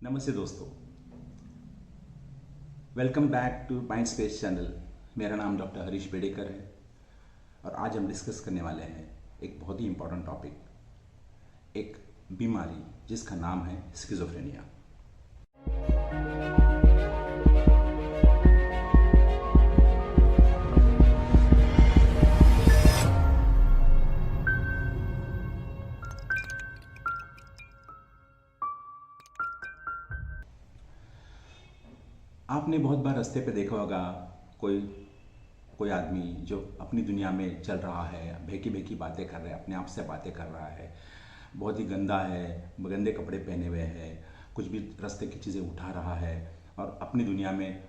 नमस्ते दोस्तों, welcome back to mind space channel. मेरा नाम डॉक्टर हरीश बेडेकर है और आज हम डिस्कस करने वाले हैं एक बहुत ही इम्पोर्टेंट टॉपिक, एक बीमारी जिसका नाम है स्किज़ोफ्रेनिया। आपने बहुत बार रास्ते पे देखा होगा कोई कोई आदमी जो अपनी दुनिया में चल रहा है, भेकी भेकी बातें कर रहा है, अपने आप से बातें कर रहा है, बहुत ही गंदा है, गंदे कपड़े पहने हुए हैं, कुछ भी रास्ते की चीज़ें उठा रहा है और अपनी दुनिया में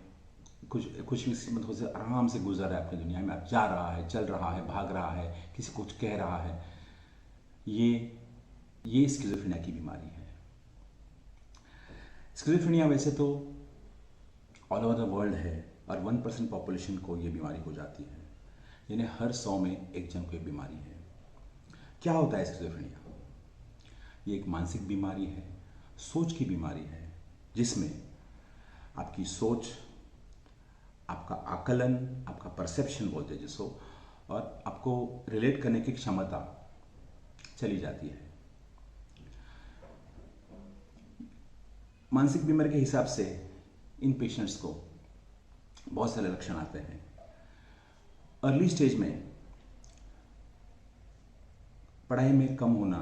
कुछ कुछ मतलब से आराम से गुजर रहा है। अपनी दुनिया में अब जा रहा है, चल रहा है, भाग रहा है, किसी को कुछ कह रहा है। ये ये स्किज़ोफ्रेनिया की बीमारी है। स्किज़ोफ्रेनिया वैसे तो ऑल ओवर द वर्ल्ड है और 1% पॉपुलेशन को ये बीमारी हो जाती है, यानी हर 100 में एक जन को ये बीमारी है। क्या होता है स्किज़ोफ्रेनिया? ये एक मानसिक बीमारी है, सोच की बीमारी है, जिसमें आपकी सोच, आपका आकलन, आपका परसेप्शन बोलते हैं जिसको, और आपको रिलेट करने की क्षमता चली जाती है। मानसिक बीमारी के हिसाब से इन पेशेंट्स को बहुत सारे लक्षण आते हैं। अर्ली स्टेज में पढ़ाई में कम होना,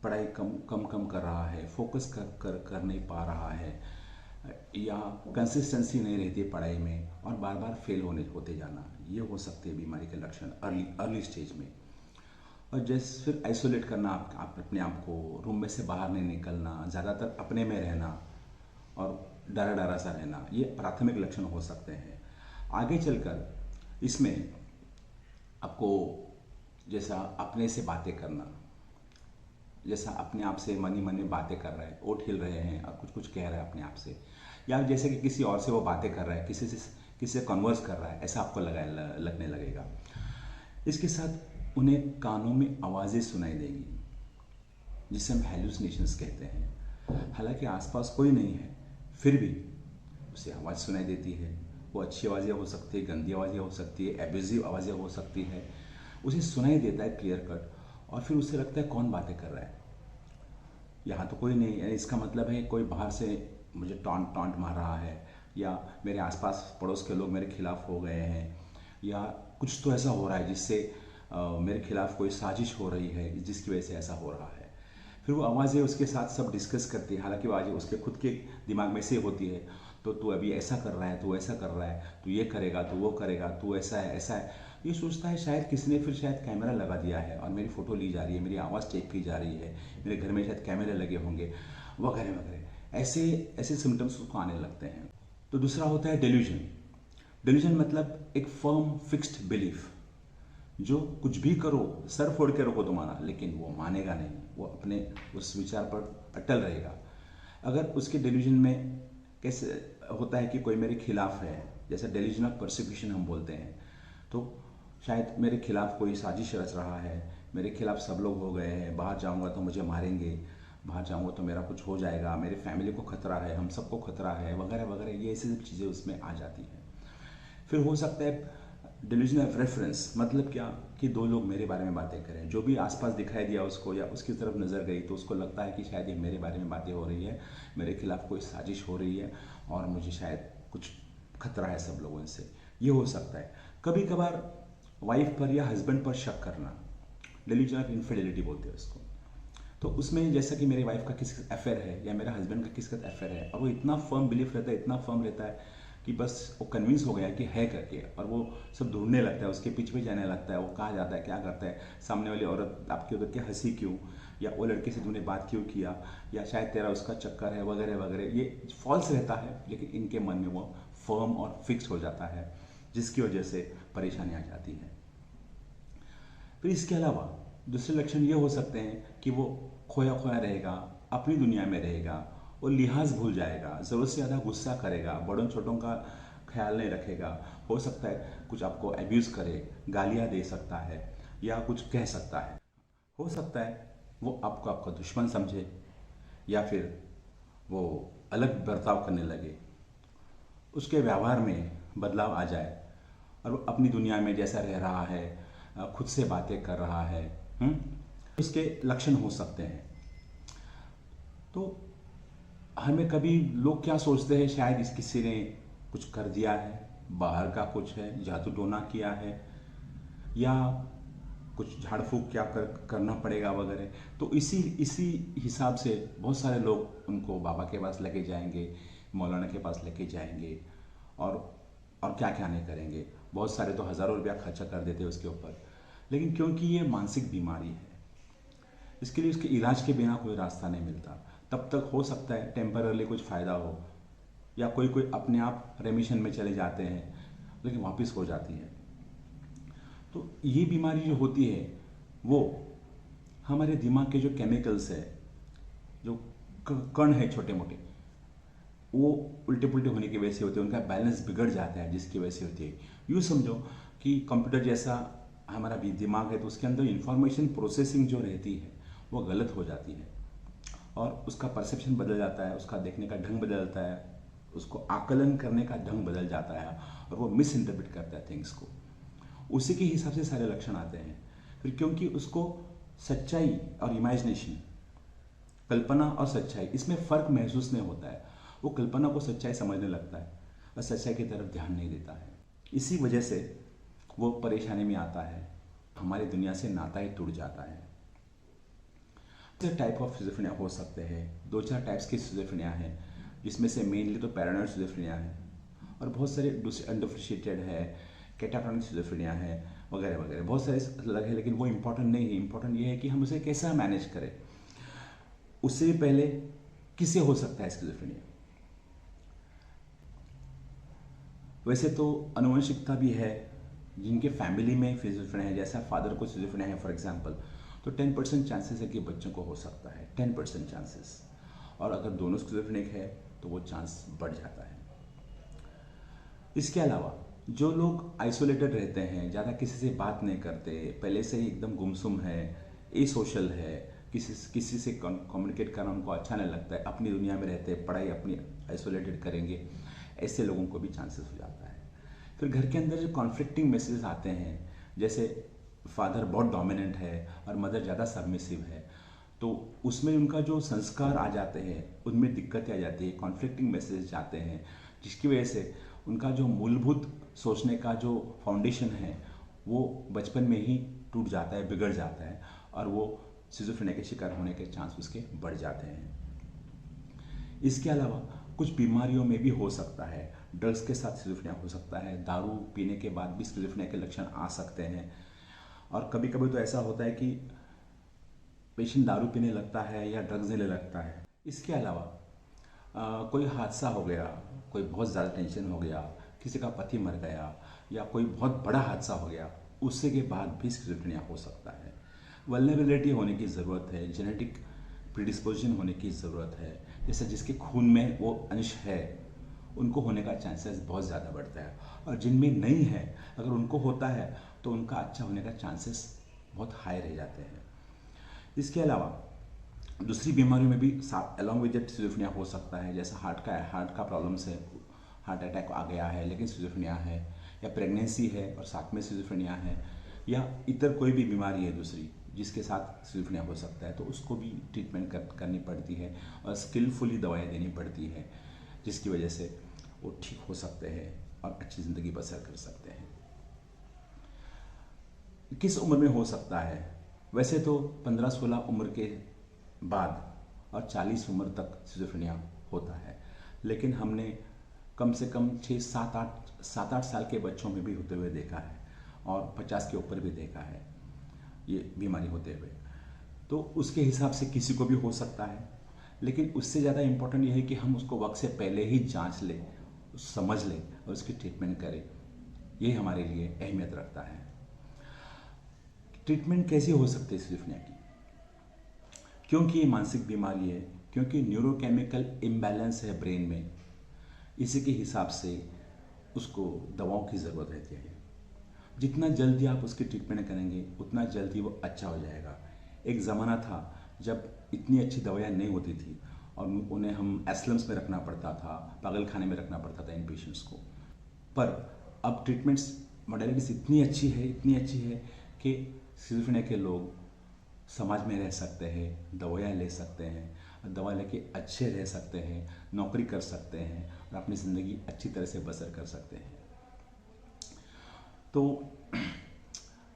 पढ़ाई कम कम कम कर रहा है, फोकस कर नहीं पा रहा है, या कंसिस्टेंसी नहीं रहती है पढ़ाई में और बार बार फेल होते जाना, ये हो सकते हैं बीमारी के लक्षण अर्ली स्टेज में। और जैसे फिर आइसोलेट करना, आप अपने आप को, रूम में से बाहर नहीं निकलना, ज़्यादातर अपने में रहना और डरा डरा सा रहना, ये प्राथमिक लक्षण हो सकते हैं। आगे चलकर इसमें आपको जैसा अपने से बातें करना, जैसा अपने आप से मनी मनी बातें कर रहे हैं, ओठ हिल रहे हैं और कुछ कुछ कह रहे हैं अपने आप से, या जैसे कि किसी और से वो बातें कर रहा है, किसी से कन्वर्स कर रहा है, ऐसा आपको लगने लगेगा। इसके साथ उन्हें कानों में आवाज़ें सुनाई देंगी, जिसे हम हेलुसिनेशंस कहते हैं। हालांकि आसपास कोई नहीं है, फिर भी उसे आवाज़ सुनाई देती है। वो अच्छी आवाज़ें हो सकती है, गंदी आवाज़ें हो सकती है, एब्यूजिव आवाज़ें हो सकती है। उसे सुनाई देता है क्लियर कट, और फिर उसे लगता है कौन बातें कर रहा है, यहाँ तो कोई नहीं है। इसका मतलब है कोई बाहर से मुझे टॉन्ट मार रहा है, या मेरे आसपास पड़ोस के लोग मेरे खिलाफ हो गए हैं, या कुछ तो ऐसा हो रहा है जिससे मेरे खिलाफ कोई साजिश हो रही है, जिसकी वजह से ऐसा हो रहा है। फिर वो आवाज़ें उसके साथ सब डिस्कस करती है, हालांकि वो आवाज़ें उसके खुद के दिमाग में से होती है। तो तू अभी ऐसा कर रहा है, तू ऐसा कर रहा है, तू ये करेगा, तू वो करेगा, तू ऐसा है ऐसा है। ये सोचता है शायद किसी ने फिर शायद कैमरा लगा दिया है और मेरी फ़ोटो ली जा रही है, मेरी आवाज़ चेक की जा रही है, मेरे घर में शायद कैमरे लगे होंगे, वगैरह वगैरह। ऐसे ऐसे सिम्टम्स उसको आने लगते हैं। तो दूसरा होता है डेल्यूजन। डेल्यूजन मतलब एक फर्म फिक्स्ड बिलीफ, जो कुछ भी करो, सर फोड़ के रखो तुम्हारा, लेकिन वो मानेगा नहीं, वो अपने उस विचार पर अटल रहेगा। अगर उसके डेल्यूजन में कैसे होता है कि कोई मेरे खिलाफ है, जैसे डेल्यूजन ऑफ परसिक्यूशन हम बोलते हैं, तो शायद मेरे खिलाफ कोई साजिश रच रहा है, मेरे खिलाफ सब लोग हो गए हैं, बाहर जाऊंगा तो मुझे मारेंगे, बाहर जाऊंगा तो मेरा कुछ हो जाएगा, मेरे फैमिली को खतरा है, हम सबको खतरा है, वगैरह वगैरह। ये ऐसी सब चीज़ें उसमें आ जाती हैं। फिर हो सकता है डिल्यूजन ऑफ रेफरेंस, मतलब क्या कि दो लोग मेरे बारे में बातें करें, जो भी आसपास दिखाई दिया उसको या उसकी तरफ नज़र गई तो उसको लगता है कि शायद ये मेरे बारे में बातें हो रही है, मेरे खिलाफ कोई साजिश हो रही है और मुझे शायद कुछ खतरा है सब लोगों से। ये हो सकता है। कभी कभार वाइफ पर या हस्बैंड पर शक करना, डिल्यूजन ऑफ इनफिडेलिटी बोलते हैं उसको। तो उसमें जैसा कि मेरी वाइफ का किसी अफेयर है या मेरा हस्बैंड का किसका अफेयर है, और वो इतना फर्म बिलीफ रहता है, इतना फर्म रहता है कि बस वो कन्विंस हो गया कि है करके, और वो सब ढूंढने लगता है, उसके पीछे भी जाने लगता है, वो कहाँ जाता है, क्या करता है, सामने वाली औरत आपके उधर क्या हंसी क्यों, या वो लड़के से तूने बात क्यों किया, या शायद तेरा उसका चक्कर है, वगैरह वगैरह। ये फॉल्स रहता है, लेकिन इनके मन में वो फर्म और फिक्स हो जाता है, जिसकी वजह से परेशानी आ जाती है। फिर इसके अलावा दूसरे लक्षण ये हो सकते हैं कि वो खोया खोया रहेगा, अपनी दुनिया में रहेगा, वो लिहाज भूल जाएगा, ज़रूरत से ज़्यादा गुस्सा करेगा, बड़ों छोटों का ख्याल नहीं रखेगा। हो सकता है कुछ आपको एब्यूज़ करे, गालियाँ दे सकता है या कुछ कह सकता है। हो सकता है वो आपको आपका दुश्मन समझे, या फिर वो अलग बर्ताव करने लगे, उसके व्यवहार में बदलाव आ जाए और वो अपनी दुनिया में जैसा रह रहा है, खुद से बातें कर रहा है, इसके लक्षण हो सकते हैं। तो हमें कभी लोग क्या सोचते हैं, शायद इस किसी ने कुछ कर दिया है, बाहर का कुछ है, जादू टोना किया है, या कुछ झाड़ फूक क्या करना पड़ेगा वगैरह। तो इसी इसी हिसाब से बहुत सारे लोग उनको बाबा के पास लेके जाएंगे, मौलाना के पास लेके जाएंगे, और क्या क्या नहीं करेंगे। बहुत सारे तो हज़ारों रुपया खर्चा कर देते हैं उसके ऊपर। लेकिन क्योंकि ये मानसिक बीमारी है, इसके लिए उसके इलाज के बिना कोई रास्ता नहीं मिलता। तब तक हो सकता है टेम्पररी कुछ फ़ायदा हो, या कोई कोई अपने आप रेमिशन में चले जाते हैं, लेकिन वापस हो जाती है। तो ये बीमारी जो होती है वो हमारे दिमाग के जो केमिकल्स है, जो कण है छोटे मोटे, वो उल्टे पुल्टे होने की वजह से होते हैं, उनका बैलेंस बिगड़ जाता है, जिसकी वजह से होती है। यूँ समझो कि कंप्यूटर जैसा हमारा भी दिमाग है, तो उसके अंदर इंफॉर्मेशन प्रोसेसिंग जो रहती है वो गलत हो जाती है, और उसका परसेप्शन बदल जाता है, उसका देखने का ढंग बदल जाता है, उसको आकलन करने का ढंग बदल जाता है, और वो मिस इंटरप्रेट करता है थिंग्स को। उसी के हिसाब से सारे लक्षण आते हैं। फिर क्योंकि उसको सच्चाई और इमेजिनेशन, कल्पना और सच्चाई, इसमें फ़र्क महसूस नहीं होता है। वो कल्पना को सच्चाई समझने लगता है और सच्चाई की तरफ ध्यान नहीं देता है। इसी वजह से वो परेशानी में आता है, हमारी दुनिया से नाता ही टूट जाता है। टाइप ऑफ सिजोफ्रेनिया हो सकते हैं, 2-4 टाइप्स की सिजोफ्रेनिया हैं, जिसमें से मेनली तो पैरानॉइड सिजोफ्रेनिया है, और बहुत सारे अनडिफरेंशिएटेड है, कैटाटोनिक सिजोफ्रेनिया है, वगैरह वगैरह बहुत सारे अलग है। लेकिन वो इम्पोर्टेंट नहीं है। इम्पोर्टेंट ये है कि हम उसे कैसा मैनेज करें। उससे भी पहले किससे हो सकता है सिजोफ्रेनिया? वैसे तो आनुवंशिकता भी है, जिनके फैमिली में सिजोफ्रेनिया है, जैसा फादर को सिजोफ्रेनिया है फॉर एग्जांपल, तो 10% चांसेस है कि बच्चों को हो सकता है, 10% चांसेस। और अगर दोनों सिजोफ्रेनिक है तो वो चांस बढ़ जाता है। इसके अलावा जो लोग आइसोलेटेड रहते हैं, ज़्यादा किसी से बात नहीं करते, पहले से ही एकदम गुमसुम है, ए सोशल है, किसी से कम्युनिकेट करना उनको अच्छा नहीं लगता है, अपनी दुनिया में रहते हैं, पढ़ाई अपनी आइसोलेटेड करेंगे, ऐसे लोगों को भी चांसेस हो जाता है। फिर घर के अंदर जो कॉन्फ्लिक्टिंग मैसेजेस आते हैं, जैसे फादर बहुत डोमिनेंट है और मदर ज़्यादा सबमिसिव है, तो उसमें उनका जो संस्कार आ जाते हैं, उनमें दिक्कतें आ जाती है, कॉन्फ्लिक्टिंग मैसेजेस जाते हैं, जिसकी वजह से उनका जो मूलभूत सोचने का जो फाउंडेशन है वो बचपन में ही टूट जाता है, बिगड़ जाता है, और वो सिजोफ्रेनिया के शिकार होने के चांस उसके बढ़ जाते हैं। इसके अलावा कुछ बीमारियों में भी हो सकता है, ड्रग्स के साथ सिजोफ्रेनिया हो सकता है, दारू पीने के बाद भी सिजोफ्रेनिया के लक्षण आ सकते हैं, और कभी कभी तो ऐसा होता है कि पेशेंट दारू पीने लगता है या ड्रग्स लेने लगता है। इसके अलावा कोई हादसा हो गया, कोई बहुत ज़्यादा टेंशन हो गया, किसी का पति मर गया, या कोई बहुत बड़ा हादसा हो गया, उससे के बाद भी सिजोफ्रेनिया हो सकता है। वल्नरेबिलिटी होने की ज़रूरत है, जेनेटिक प्रीडिस्पोजिशन होने की ज़रूरत है, जैसे जिसके खून में वो अंश है उनको होने का चांसेस बहुत ज़्यादा बढ़ता है, और जिनमें नहीं है अगर उनको होता है तो उनका अच्छा होने का चांसेस बहुत हाई रह जाते हैं। इसके अलावा दूसरी बीमारियों में भी साथ अलॉन्ग विद सिजोफ्रेनिया हो सकता है, जैसा हार्ट का प्रॉब्लम्स है, हार्ट अटैक आ गया है लेकिन सिजोफ्रेनिया है, या प्रेगनेंसी है और साथ में सिजोफ्रेनिया है, या इतर कोई भी बीमारी है दूसरी जिसके साथ सिजोफ्रेनिया हो सकता है, तो उसको भी ट्रीटमेंट करनी पड़ती है और स्किलफुली दवाएं देनी पड़ती है, जिसकी वजह से वो ठीक हो सकते हैं और अच्छी ज़िंदगी बसर कर सकते हैं। किस उम्र में हो सकता है? वैसे तो 15-16 उम्र के बाद और 40 उम्र तक सिजोफ्रेनिया होता है, लेकिन हमने कम से कम 7-8 साल के बच्चों में भी होते हुए देखा है, और 50 के ऊपर भी देखा है ये बीमारी होते हुए। तो उसके हिसाब से किसी को भी हो सकता है, लेकिन उससे ज़्यादा इम्पोर्टेंट ये है कि हम उसको वक्त से पहले ही जांच लें, समझ लें और उसकी ट्रीटमेंट करें। ये हमारे लिए अहमियत रखता है। ट्रीटमेंट कैसी हो सकती है सिजोफ्रेनिया की? क्योंकि ये मानसिक बीमारी है, क्योंकि न्यूरोकेमिकल इम्बैलेंस है ब्रेन में, इसी के हिसाब से उसको दवाओं की ज़रूरत रहती है। जितना जल्दी आप उसकी ट्रीटमेंट करेंगे उतना जल्दी वो अच्छा हो जाएगा। एक ज़माना था जब इतनी अच्छी दवाइयाँ नहीं होती थी और उन्हें हम एस्लम्स में रखना पड़ता था, पागल खाने में रखना पड़ता था इन पेशेंट्स को। पर अब ट्रीटमेंट्स मॉडलिटीज इतनी अच्छी है कि सिजोफ्रेनिया के लोग समाज में रह सकते हैं, दवाइयाँ ले सकते हैं, दवा लेके अच्छे रह सकते हैं, नौकरी कर सकते हैं और अपनी ज़िंदगी अच्छी तरह से बसर कर सकते हैं। तो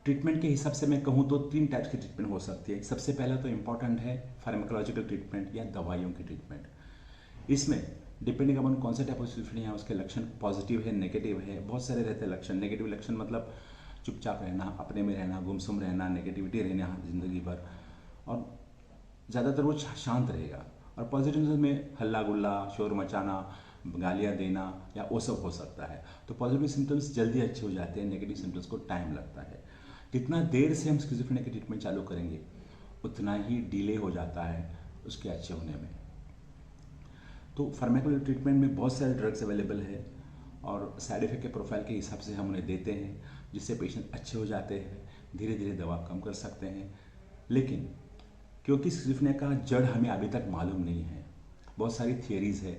ट्रीटमेंट के हिसाब से मैं कहूँ तो 3 टाइप्स की ट्रीटमेंट हो सकती है। सबसे पहला तो इम्पॉर्टेंट है फार्माकोलॉजिकल ट्रीटमेंट या दवाइयों की ट्रीटमेंट। इसमें डिपेंडिंग अपॉन कौन सा टाइप ऑफ सिजोफ्रेनिया है, उसके लक्षण पॉजिटिव है, नेगेटिव है, बहुत सारे रहते हैं लक्षण। नेगेटिव लक्षण मतलब चुपचाप रहना, अपने में रहना, गुमसुम रहना, नेगेटिविटी रहना ज़िंदगी भर, और ज़्यादातर वो शांत रहेगा। और पॉजिटिव में हल्ला गुल्ला, शोर मचाना, गालियाँ देना या वो सब हो सकता है। तो पॉजिटिव सिम्टम्स जल्दी अच्छे हो जाते हैं, नेगेटिव सिम्टम्स को टाइम लगता है। जितना देर से हम स्किज़ोफ्रेनिया की ट्रीटमेंट चालू करेंगे उतना ही डिले हो जाता है उसके अच्छे होने में। तो फार्माकोलॉजिकल ट्रीटमेंट में बहुत सारे ड्रग्स अवेलेबल है और साइड इफेक्ट के प्रोफाइल के हिसाब से हम उन्हें देते हैं, जिससे पेशेंट अच्छे हो जाते हैं, धीरे धीरे दवा कम कर सकते हैं। लेकिन क्योंकि स्किज़ोफ्रेनिया का जड़ हमें अभी तक मालूम नहीं है, बहुत सारी थियरीज़ है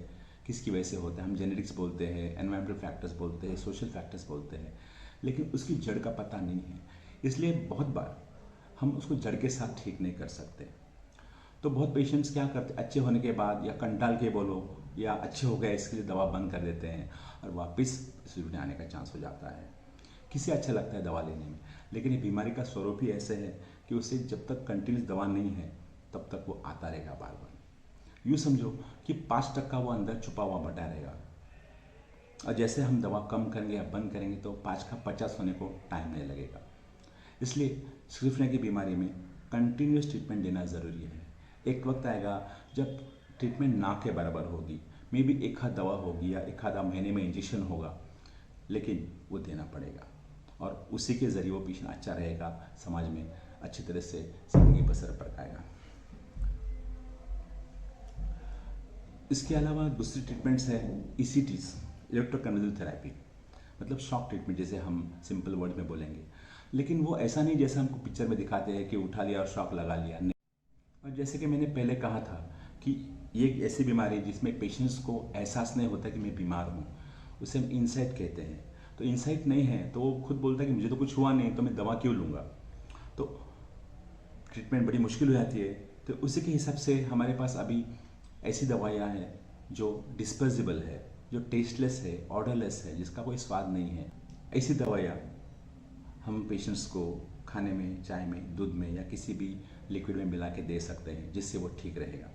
किसकी वजह से होता है। हम जेनेटिक्स बोलते हैं, एनवायरमेंटल फैक्टर्स बोलते हैं, सोशल फैक्टर्स बोलते हैं, लेकिन उसकी जड़ का पता नहीं है। इसलिए बहुत बार हम उसको जड़ के साथ ठीक नहीं कर सकते। तो बहुत पेशेंट्स क्या करते, अच्छे होने के बाद या कंटाल के बोलो या अच्छे हो गए इसके लिए दवा बंद कर देते हैं और वापस स्किज़ोफ्रेनिया आने का चांस हो जाता है। किसे अच्छा लगता है दवा लेने में, लेकिन ये बीमारी का स्वरूप ही ऐसे है कि उसे जब तक कंटिन्यूस दवा नहीं है तब तक वो आता रहेगा बार बार। यूँ समझो कि 5% वो अंदर छुपा हुआ बटा रहेगा, और जैसे हम दवा कम करेंगे या बंद करेंगे तो 5 का 50 होने को टाइम नहीं लगेगा। इसलिए स्किज़ोफ्रेनिया की बीमारी में कंटिन्यूस ट्रीटमेंट देना ज़रूरी है। एक वक्त आएगा जब ट्रीटमेंट ना के बराबर होगी, मे बी एक आध दवा होगी या एक आधा महीने में इंजेक्शन होगा, लेकिन वो देना पड़ेगा और उसी के ज़रिए वो पेशेंट अच्छा रहेगा, समाज में अच्छी तरह से ज़िंदगी बसर कर पाएगा। इसके अलावा दूसरी ट्रीटमेंट्स है ECTs, इलेक्ट्रोकन्वल्सिव थेरेपी, मतलब शॉक ट्रीटमेंट जैसे हम सिंपल वर्ड में बोलेंगे। लेकिन वो ऐसा नहीं जैसे हमको पिक्चर में दिखाते हैं कि उठा लिया और शॉक लगा लिया, नहीं। और जैसे कि मैंने पहले कहा था कि ये एक ऐसी बीमारी है जिसमें पेशेंट्स को एहसास नहीं होता कि मैं बीमार हूँ, उसे हम इंसाइट कहते हैं। तो इंसाइट नहीं है तो वो खुद बोलता है कि मुझे तो कुछ हुआ नहीं, तो मैं दवा क्यों लूँगा। तो ट्रीटमेंट बड़ी मुश्किल हो जाती है। तो उसी के हिसाब से हमारे पास अभी ऐसी दवाइयाँ हैं जो डिस्पोजेबल है, जो टेस्टलेस है, ऑर्डरलेस है, जिसका कोई स्वाद नहीं है। ऐसी दवाइयाँ हम पेशेंट्स को खाने में, चाय में, दूध में या किसी भी लिक्विड में मिला के दे सकते हैं, जिससे वो ठीक रहेगा।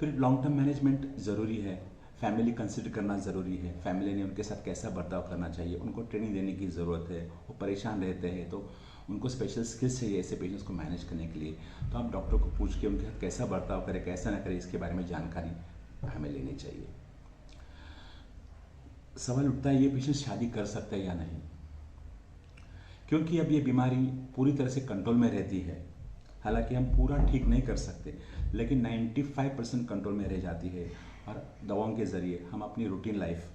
फिर लॉन्ग टर्म मैनेजमेंट ज़रूरी है, फैमिली कंसिडर करना ज़रूरी है। फैमिली ने उनके साथ कैसा बर्ताव करना चाहिए, उनको ट्रेनिंग देने की ज़रूरत है। वो परेशान रहते हैं तो उनको स्पेशल स्किल्स चाहिए ऐसे पेशेंट्स को मैनेज करने के लिए। तो आप डॉक्टर को पूछ के उनके साथ कैसा बर्ताव करें, कैसा ना करें, इसके बारे में जानकारी हमें लेनी चाहिए। सवाल उठता है ये पेशेंट शादी कर सकता है या नहीं, क्योंकि अब ये बीमारी पूरी तरह से कंट्रोल में रहती है। हालांकि हम पूरा ठीक नहीं कर सकते, लेकिन 95% कंट्रोल में रह जाती है और दवाओं के ज़रिए हम अपनी रूटीन लाइफ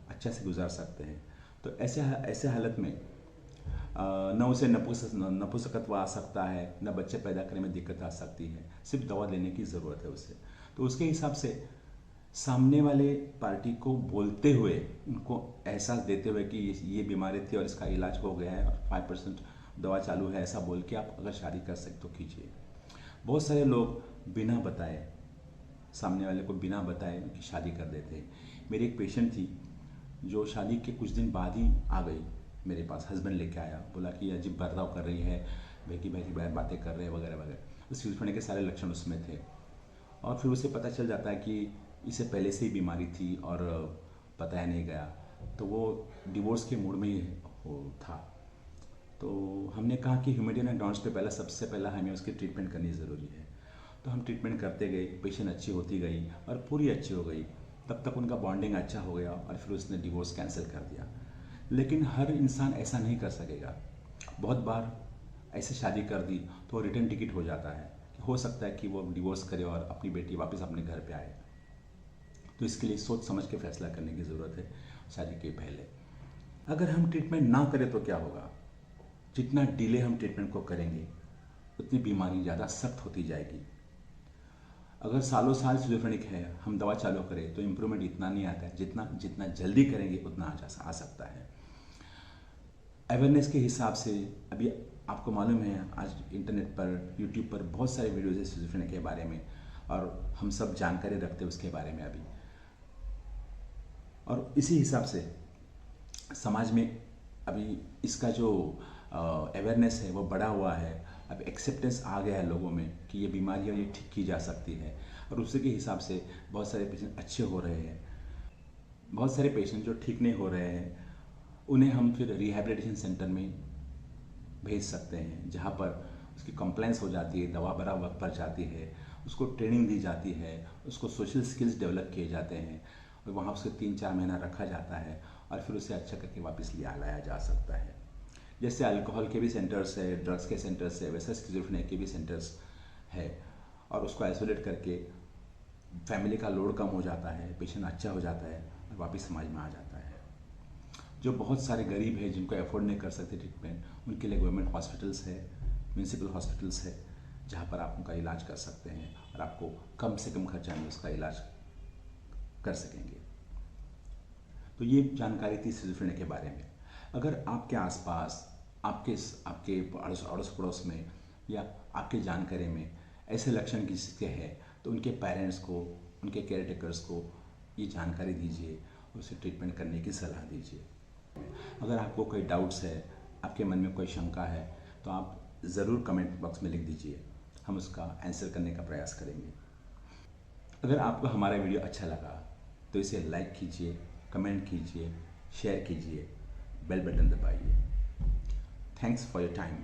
अच्छा से गुजार सकते हैं। तो ऐसे हालत में न उसे नपुंसकत्व आ सकता है, न बच्चे पैदा करने में दिक्कत आ सकती है, सिर्फ दवा लेने की ज़रूरत है उसे। तो उसके हिसाब से सामने वाले पार्टी को बोलते हुए, उनको एहसास देते हुए कि ये बीमारी थी और इसका इलाज हो गया है और 5% दवा चालू है, ऐसा बोल के आप अगर शादी कर सकते तो कीजिए। बहुत सारे लोग बिना बताए, सामने वाले को बिना बताए उनकी शादी कर देते हैं। मेरी एक पेशेंट थी जो शादी के कुछ दिन बाद ही आ गई मेरे पास, हस्बैंड लेके आया, बोला कि अजीब बर्ताव कर रही है, बहकी बातें कर रहे हैं वगैरह वगैरह। तो स्किज़ोफ्रेनिया के सारे लक्षण उसमें थे और फिर उसे पता चल जाता है कि इसे पहले से ही बीमारी थी और बताया नहीं गया, तो वो डिवोर्स के मूड में ही था। तो हमने कहा कि ह्यूमैनिटेरियन ग्राउंड्स पे सबसे पहला हमें उसकी ट्रीटमेंट करनी ज़रूरी है। तो हम ट्रीटमेंट करते गए, पेशेंट अच्छी होती गई और पूरी अच्छी हो गई। तब तक उनका बॉन्डिंग अच्छा हो गया और फिर उसने डिवोर्स कैंसिल कर दिया। लेकिन हर इंसान ऐसा नहीं कर सकेगा। बहुत बार ऐसे शादी कर दी तो रिटर्न टिकट हो जाता है, हो सकता है कि वो डिवोर्स करे और अपनी बेटी वापस अपने घर पे आए। तो इसके लिए सोच समझ के फैसला करने की ज़रूरत है शादी के पहले। अगर हम ट्रीटमेंट ना करें तो क्या होगा, जितना डिले हम ट्रीटमेंट को करेंगे उतनी बीमारी ज़्यादा सख्त होती जाएगी। अगर सालों साल सिजोफ्रेनिक है, हम दवा चालू करें तो इम्प्रूवमेंट इतना नहीं आता है, जितना जितना जल्दी करेंगे उतना आ सकता है। अवेयरनेस के हिसाब से अभी आपको मालूम है, आज इंटरनेट पर, यूट्यूब पर बहुत सारे वीडियोज़ है सिजोफ्रेनिया के बारे में, और हम सब जानकारी रखते हैं उसके बारे में अभी। और इसी हिसाब से समाज में अभी इसका जो अवेयरनेस है वो बढ़ा हुआ है। अब एक्सेप्टेंस आ गया है लोगों में कि ये बीमारी है, ये ठीक की जा सकती है, और उसी के हिसाब से बहुत सारे पेशेंट अच्छे हो रहे हैं। बहुत सारे पेशेंट जो ठीक नहीं हो रहे हैं उन्हें हम फिर रिहैबिलिटेशन सेंटर में भेज सकते हैं, जहाँ पर उसकी कंप्लेंस हो जाती है, दवा बराबर वक्त पर जाती है, उसको ट्रेनिंग दी जाती है, उसको सोशल स्किल्स डेवलप किए जाते हैं, और वहाँ उसको 3-4 महीना रखा जाता है, और फिर उसे अच्छा करके वापस लाया जा सकता है। जैसे अल्कोहल के भी सेंटर्स है, ड्रग्स के सेंटर्स है, वैसे स्किज़ोफ्रेनिया के भी सेंटर्स है, और उसको आइसोलेट करके फैमिली का लोड कम हो जाता है, पेशेंट अच्छा हो जाता है और वापस समाज में आ जाता है। जो बहुत सारे गरीब हैं जिनको अफोर्ड नहीं कर सकते ट्रीटमेंट, उनके लिए गवर्नमेंट हॉस्पिटल्स है, म्यूनसिपल हॉस्पिटल्स है, जहाँ पर आप उनका इलाज कर सकते हैं और आपको कम से कम खर्चा में उसका इलाज कर सकेंगे। तो ये जानकारी थी सिजोफ्रेनिया के बारे में। अगर आपके आसपास, आपके अड़ोस पड़ोस में या आपके जानकारी में ऐसे लक्षण किसी के हैं, तो उनके पेरेंट्स को, उनके केयर टेकर्स को ये जानकारी दीजिए, उसे ट्रीटमेंट करने की सलाह दीजिए। अगर आपको कोई डाउट्स है, आपके मन में कोई शंका है, तो आप ज़रूर कमेंट बॉक्स में लिख दीजिए, हम उसका आंसर करने का प्रयास करेंगे। अगर आपको हमारा वीडियो अच्छा लगा तो इसे लाइक कीजिए, कमेंट कीजिए, शेयर कीजिए, बेल बटन दबाइए। Thanks for your time.